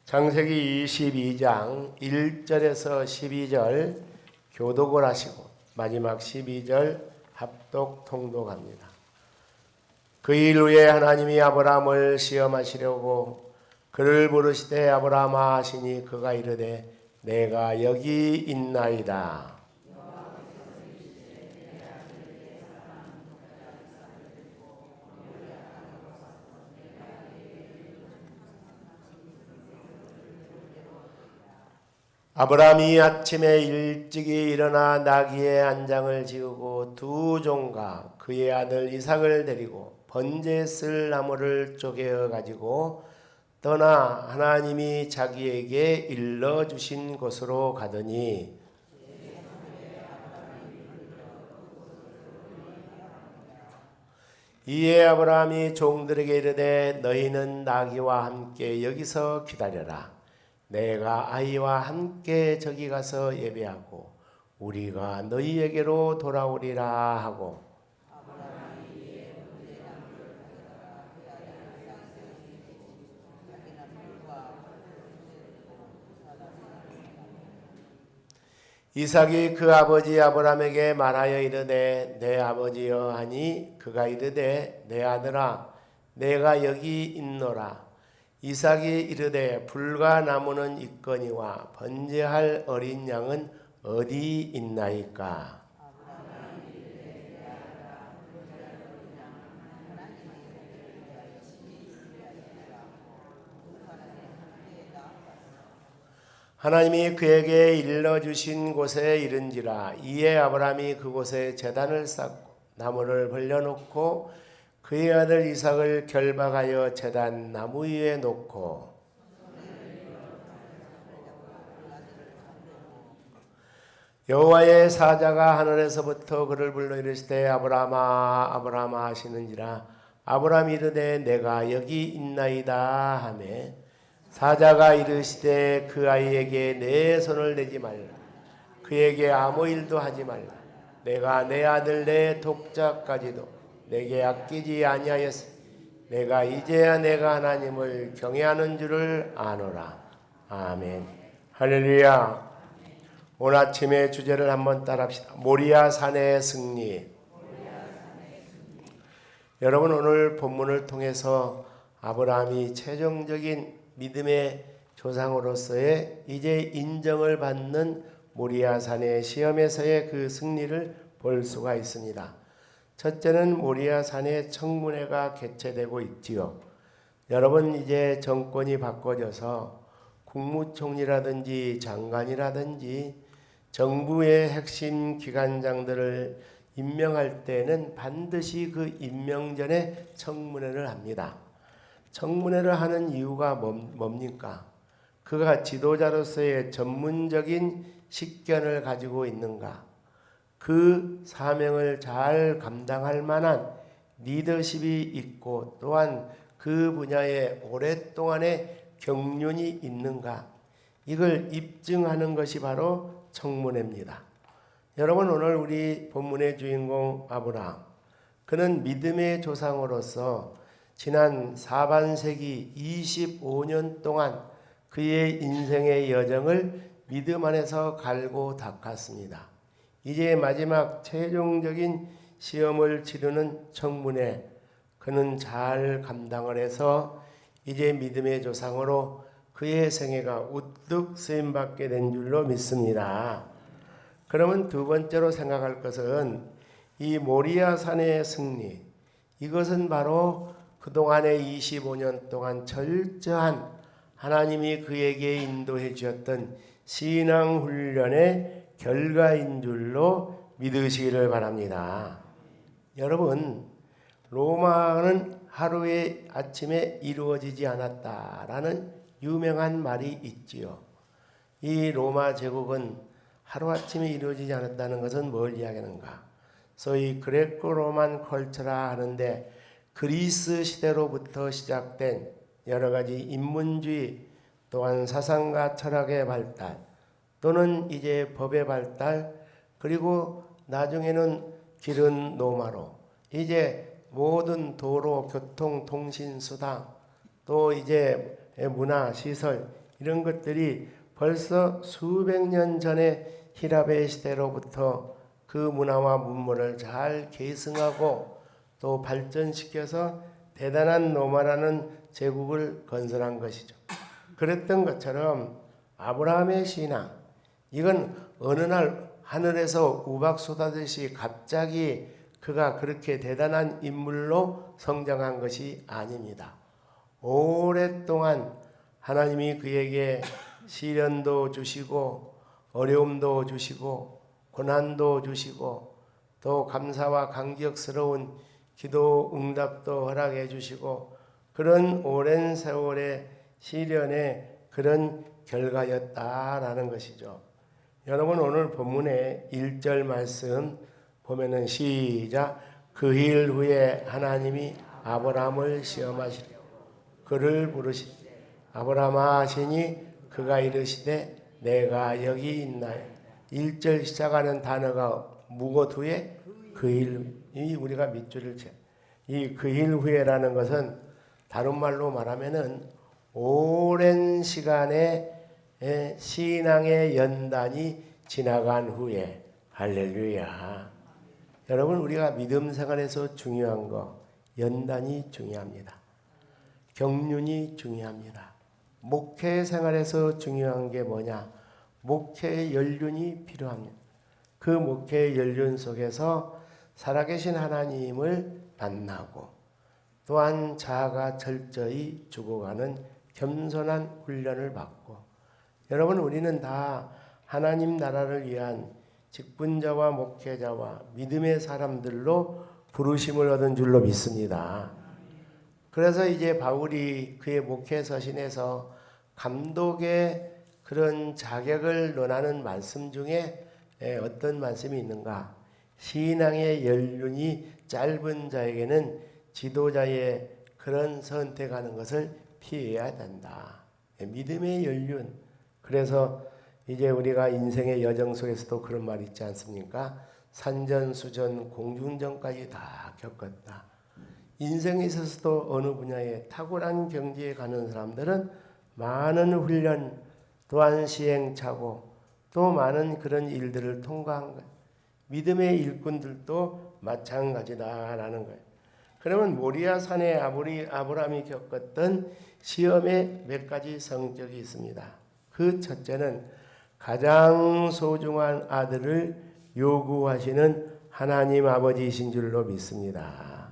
창세기 22장 1절에서 12절 교독을 하시고 마지막 12절 합독 통독합니다. 그 일 후에 하나님이 아브라함을 시험하시려고 그를 부르시되 아브라함아 하시니 그가 이르되 내가 여기 있나이다. 아브라함이 아침에 일찍이 일어나 나귀의 안장을 지우고 두 종과 그의 아들 이삭을 데리고 번제에 쓸 나무를 쪼개어 가지고 떠나 하나님이 자기에게 일러주신 곳으로 가더니 이에 아브라함이 종들에게 이르되 너희는 나귀와 함께 여기서 기다려라. 내가 아이와 함께 저기 가서 예배하고 우리가 너희에게로 돌아오리라 하고 이삭이 그 아버지 아브라함에게 말하여 이르되 내 아버지여 하니 그가 이르되 내 아들아 내가 여기 있노라. 이삭이 이르되 불과 나무는 있거니와 번제할 어린 양은 어디 있나이까? 하나님이 그에게 일러주신 곳에 이른지라. 이에 아브라함이 그곳에 제단을 쌓고 나무를 벌려놓고 그의 아들 이삭을 결박하여 제단 나무 위에 놓고 여호와의 사자가 하늘에서부터 그를 불러 이르시되 아브라함아 아브라함아 하시는지라. 아브라함이 이르되 내가 여기 있나이다 하매 사자가 이르시되 그 아이에게 내 손을 대지 말라. 그에게 아무 일도 하지 말라. 내가 내 아들 내 독자까지도 내게 아끼지 아니하였으니 내가 이제야 내가 하나님을 경외하는 줄을 아노라. 아멘. 할렐루야. 오늘 아침의 주제를 한번 따라합시다. 모리아 산의 승리. 여러분 오늘 본문을 통해서 아브라함이 최종적인 믿음의 조상으로서의 이제 인정을 받는 모리아 산의 시험에서의 그 승리를 볼 수가 있습니다. 첫째는 모리아 산의 청문회가 개최되고 있지요. 여러분 이제 정권이 바꿔져서 국무총리라든지 장관이라든지 정부의 핵심 기관장들을 임명할 때는 반드시 그 임명 전에 청문회를 합니다. 청문회를 하는 이유가 뭡니까? 그가 지도자로서의 전문적인 식견을 가지고 있는가? 그 사명을 잘 감당할 만한 리더십이 있고 또한 그 분야에 오랫동안의 경륜이 있는가? 이걸 입증하는 것이 바로 청문회입니다. 여러분 오늘 우리 본문의 주인공 아브라함, 그는 믿음의 조상으로서 지난 사반세기 25년 동안 그의 인생의 여정을 믿음 안에서 갈고 닦았습니다. 이제 마지막 최종적인 시험을 치르는 청문회, 그는 잘 감당을 해서 이제 믿음의 조상으로 그의 생애가 우뚝 쓰임받게 된 줄로 믿습니다. 그러면 두 번째로 생각할 것은 이 모리아 산의 승리, 이것은 바로 그동안의 25년 동안 철저한 하나님이 그에게 인도해 주었던 신앙훈련의 결과인 줄로 믿으시기를 바랍니다. 여러분, 로마는 하루의 아침에 이루어지지 않았다라는 유명한 말이 있지요. 이 로마 제국은 하루아침에 이루어지지 않았다는 것은 뭘 이야기하는가? 소위 그레코 로만 컬처라 하는데 그리스 시대로부터 시작된 여러 가지 인문주의 또한 사상과 철학의 발달 또는 이제 법의 발달 그리고 나중에는 길은 로마로 이제 모든 도로, 교통, 통신 수단 또 이제 문화, 시설 이런 것들이 벌써 수백 년 전에 히라베 시대로부터 그 문화와 문물을 잘 계승하고 또 발전시켜서 대단한 로마라는 제국을 건설한 것이죠. 그랬던 것처럼 아브라함의 신앙, 이건 어느 날 하늘에서 우박 쏟아듯이 갑자기 그가 그렇게 대단한 인물로 성장한 것이 아닙니다. 오랫동안 하나님이 그에게 시련도 주시고 어려움도 주시고 고난도 주시고 또 감사와 감격스러운 기도 응답도 허락해 주시고 그런 오랜 세월의 시련의 그런 결과였다라는 것이죠. 여러분 오늘 본문의 1절 말씀 보면은 시작. 그 일 후에 하나님이 아브라함을 시험하시려 그를 부르시되 아브라함아 하시니 그가 이르시되 내가 여기 있나요. 1절 시작하는 단어가 무엇 후에? 그 일. 이 우리가 밑줄을 쳐. 이 그 일 후에라는 것은 다른 말로 말하면은 오랜 시간의 신앙의 연단이 지나간 후에 할렐루야. 여러분 우리가 믿음 생활에서 중요한 거 연단이 중요합니다. 경륜이 중요합니다. 목회 생활에서 중요한 게 뭐냐? 목회의 연륜이 필요합니다. 그 목회의 연륜 속에서 살아계신 하나님을 만나고 또한 자아가 철저히 죽어가는 겸손한 훈련을 받고 여러분 우리는 다 하나님 나라를 위한 직분자와 목회자와 믿음의 사람들로 부르심을 얻은 줄로 믿습니다. 그래서 이제 바울이 그의 목회 서신에서 감독의 그런 자격을 논하는 말씀 중에 어떤 말씀이 있는가? 신앙의 연륜이 짧은 자에게는 지도자의 그런 선택하는 것을 피해야 된다. 믿음의 연륜. 그래서 이제 우리가 인생의 여정 속에서도 그런 말 있지 않습니까? 산전수전 공중전까지 다 겪었다. 인생에 있어서도 어느 분야에 탁월한 경지에 가는 사람들은 많은 훈련 또한 시행착오 또 많은 그런 일들을 통과한 거예요. 믿음의 일꾼들도 마찬가지다라는 거예요. 그러면 모리아 산에 아브라함이 겪었던 시험의 몇 가지 성격이 있습니다. 그 첫째는 가장 소중한 아들을 요구하시는 하나님 아버지이신 줄로 믿습니다.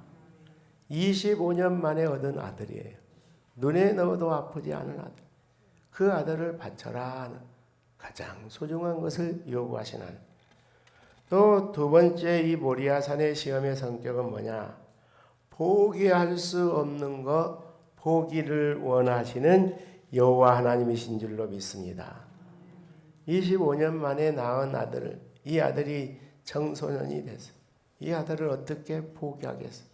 25년 만에 얻은 아들이에요. 눈에 넣어도 아프지 않은 아들. 그 아들을 바쳐라 하는 가장 소중한 것을 요구하시는 하나님. 또 두 번째 이 모리아산의 시험의 성격은 뭐냐? 포기할 수 없는 것 포기를 원하시는 여호와 하나님이신 줄로 믿습니다. 25년 만에 낳은 아들을 이 아들이 청소년이 됐어요. 이 아들을 어떻게 포기하겠어요?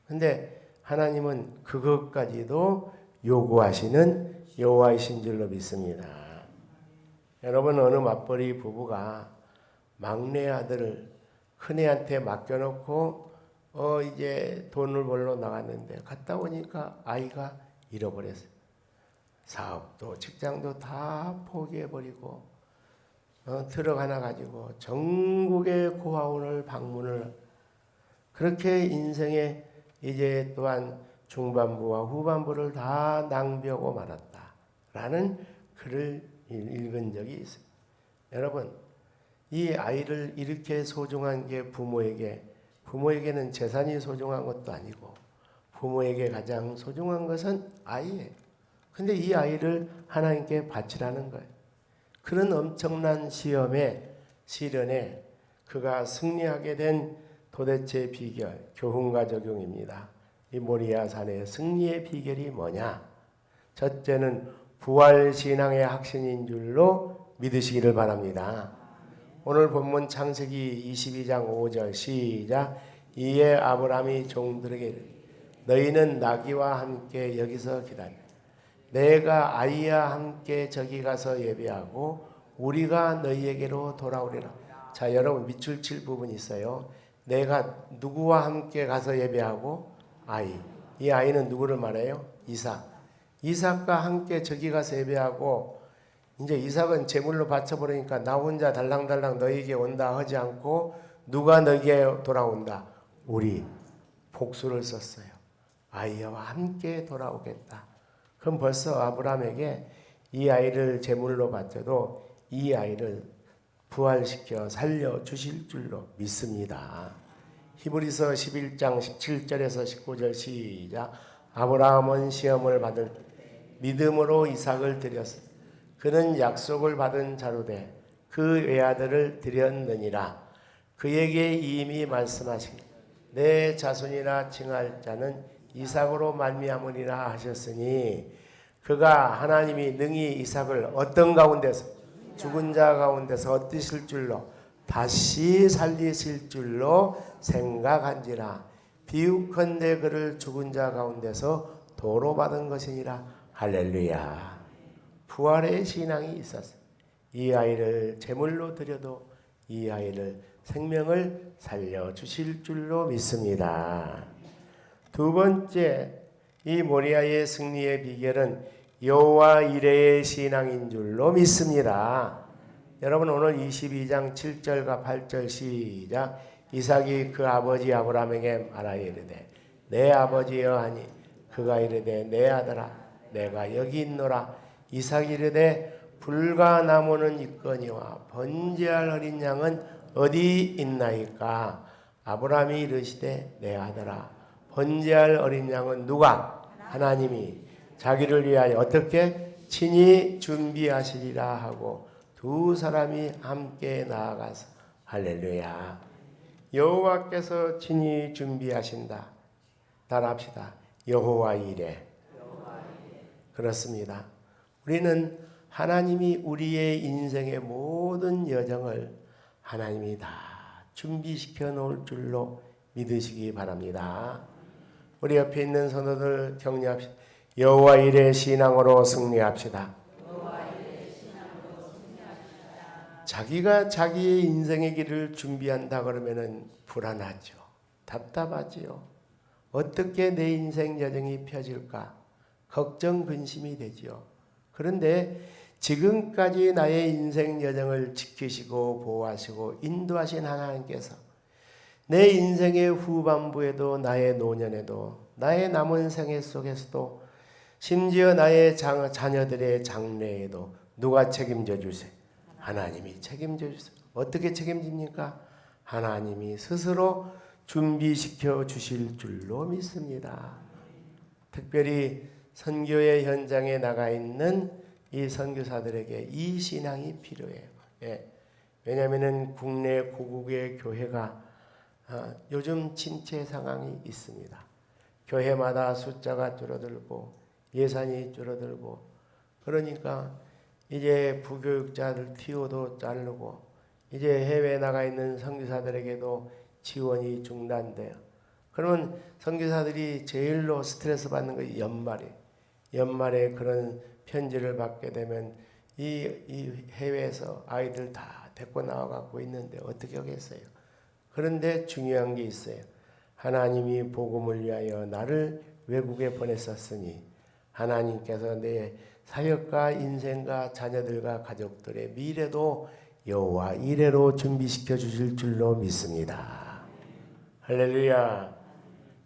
근데 하나님은 그것까지도 요구하시는 여호와이신 줄로 믿습니다. 여러분 어느 맞벌이 부부가 막내 아들을 큰애한테 맡겨놓고 이제 돈을 벌러 나갔는데 갔다 오니까 아이가 잃어버렸어요. 사업도 직장도 다 포기해버리고 트럭 하나 가지고 전국의 고아원을 방문을 그렇게 인생에 이제 또한 중반부와 후반부를 다 낭비하고 말았다라는 글을 읽은 적이 있어요. 여러분 이 아이를 이렇게 소중한 게 부모에게는 재산이 소중한 것도 아니고 부모에게 가장 소중한 것은 아이예요. 근데 이 아이를 하나님께 바치라는 거예요. 그런 엄청난 시련에 그가 승리하게 된 도대체 비결, 교훈과 적용입니다. 이 모리아 산의 승리의 비결이 뭐냐? 첫째는 부활신앙의 확신인 줄로 믿으시기를 바랍니다. 오늘 본문 창세기 22장 5절 시작. 이에 아브라함이 종들에게 너희는 나귀와 함께 여기서 기다려. 내가 아이와 함께 저기 가서 예배하고 우리가 너희에게로 돌아오리라. 자, 여러분 밑줄 칠 부분이 있어요. 내가 누구와 함께 가서 예배하고 아이. 이 아이는 누구를 말해요? 이삭. 이삭과 함께 저기 가서 예배하고 이제 이삭은 제물로 바쳐버리니까 나 혼자 달랑달랑 너에게 온다 하지 않고 누가 너에게 돌아온다? 우리 복수를 썼어요. 아이와 함께 돌아오겠다. 그럼 벌써 아브라함에게 이 아이를 제물로 바쳐도 이 아이를 부활시켜 살려주실 줄로 믿습니다. 히브리서 11장 17절에서 19절 시작. 아브라함은 시험을 받을 때 믿음으로 이삭을 드렸으니 그는 약속을 받은 자로 돼 그 외아들을 드렸느니라. 그에게 이미 말씀하신 내 자손이라 칭할 자는 이삭으로 말미암으리라 하셨으니 그가 하나님이 능히 이삭을 어떤 가운데서 죽은 자 가운데서 얻으실 줄로 다시 살리실 줄로 생각한지라. 비유컨대 그를 죽은 자 가운데서 도로 받은 것이니라. 할렐루야. 부활의 신앙이 있었어요. 이 아이를 제물로 드려도 이 아이를 생명을 살려주실 줄로 믿습니다. 두 번째, 이 모리아의 승리의 비결은 여호와 이레의 신앙인 줄로 믿습니다. 여러분 오늘 22장 7절과 8절 시작. 이삭이 그 아버지 아브라함에게 말하여 이르되 내 아버지여 하니 그가 이르되 내 아들아 내가 여기 있노라. 이삭이 이르되 불과 나무는 있거니와 번제할 어린 양은 어디 있나이까. 아브라함이 이르시되 내 아들아 번제할 어린 양은 누가? 하나님이 자기를 위하여 어떻게 친히 준비하시리라 하고 두 사람이 함께 나아가서 할렐루야. 여호와께서 친히 준비하신다. 따라합시다. 여호와 이레. 그렇습니다. 우리는 하나님이 우리의 인생의 모든 여정을 하나님이 다 준비시켜 놓을 줄로 믿으시기 바랍니다. 우리 옆에 있는 성도들 격려합시다. 여호와 이레 신앙으로 승리합시다. 자기가 자기의 인생의 길을 준비한다 그러면은 불안하죠. 답답하지요. 어떻게 내 인생 여정이 펴질까? 걱정 근심이 되지요. 그런데 지금까지 나의 인생 여정을 지키시고 보호하시고 인도하신 하나님께서 내 인생의 후반부에도 나의 노년에도 나의 남은 생애 속에서도 심지어 나의 자녀들의 장래에도 누가 책임져 주세요? 하나님이 책임져 주세요. 어떻게 책임집니까? 하나님이 스스로 준비시켜 주실 줄로 믿습니다. 특별히 선교의 현장에 나가 있는 이 선교사들에게 이 신앙이 필요해요. 예. 왜냐하면 국내 고국의 교회가 요즘 침체 상황이 있습니다. 교회마다 숫자가 줄어들고 예산이 줄어들고 그러니까 이제 부교육자들 티오도 자르고 이제 해외에 나가 있는 선교사들에게도 지원이 중단돼요. 그러면 선교사들이 제일로 스트레스 받는 거 연말에 그런 편지를 받게 되면 이 해외에서 아이들 다 데리고 나와 갖고 있는데 어떻게 하겠어요? 그런데 중요한 게 있어요. 하나님이 복음을 위하여 나를 외국에 보냈었으니 하나님께서 내 사역과 인생과 자녀들과 가족들의 미래도 여호와 이레로 준비시켜 주실 줄로 믿습니다. 할렐루야.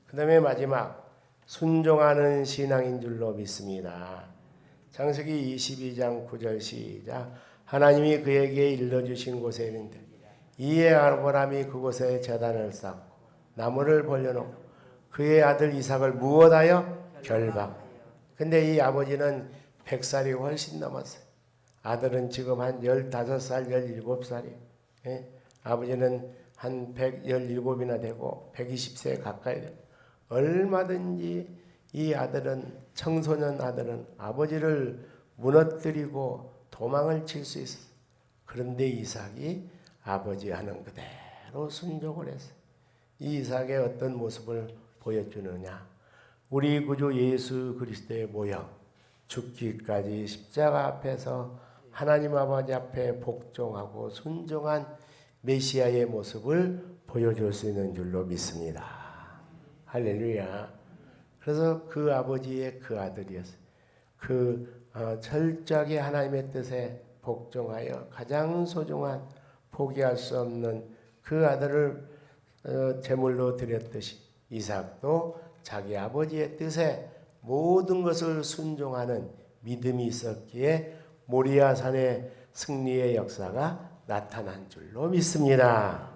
그 다음에 마지막 순종하는 신앙인 줄로 믿습니다. 창세기 22장 9절 시작. 하나님이 그에게 일러주신 곳에 있는데 이에 아브라함이 그곳에 제단을 쌓고 나무를 벌려놓고 그의 아들 이삭을 무엇하여? 결박. 근데 이 아버지는 100살이 훨씬 넘었어요. 아들은 지금 한 15살, 17살이에요. 예? 아버지는 한 117이나 되고 120세 가까이 돼요. 얼마든지 이 아들은 청소년 아들은 아버지를 무너뜨리고 도망을 칠 수 있어요. 그런데 이삭이 아버지 하는 그대로 순종을 했어요. 이 이삭의 어떤 모습을 보여주느냐? 우리 구주 예수 그리스도의 모형, 죽기까지 십자가 앞에서 하나님 아버지 앞에 복종하고 순종한 메시아의 모습을 보여줄 수 있는 줄로 믿습니다. 할렐루야. 그래서 그 아버지의 그 아들이었어요. 철저하게 하나님의 뜻에 복종하여 가장 소중한 포기할 수 없는 그 아들을 제물로 드렸듯이 이삭도 자기 아버지의 뜻에 모든 것을 순종하는 믿음이 있었기에 모리아산의 승리의 역사가 나타난 줄로 믿습니다.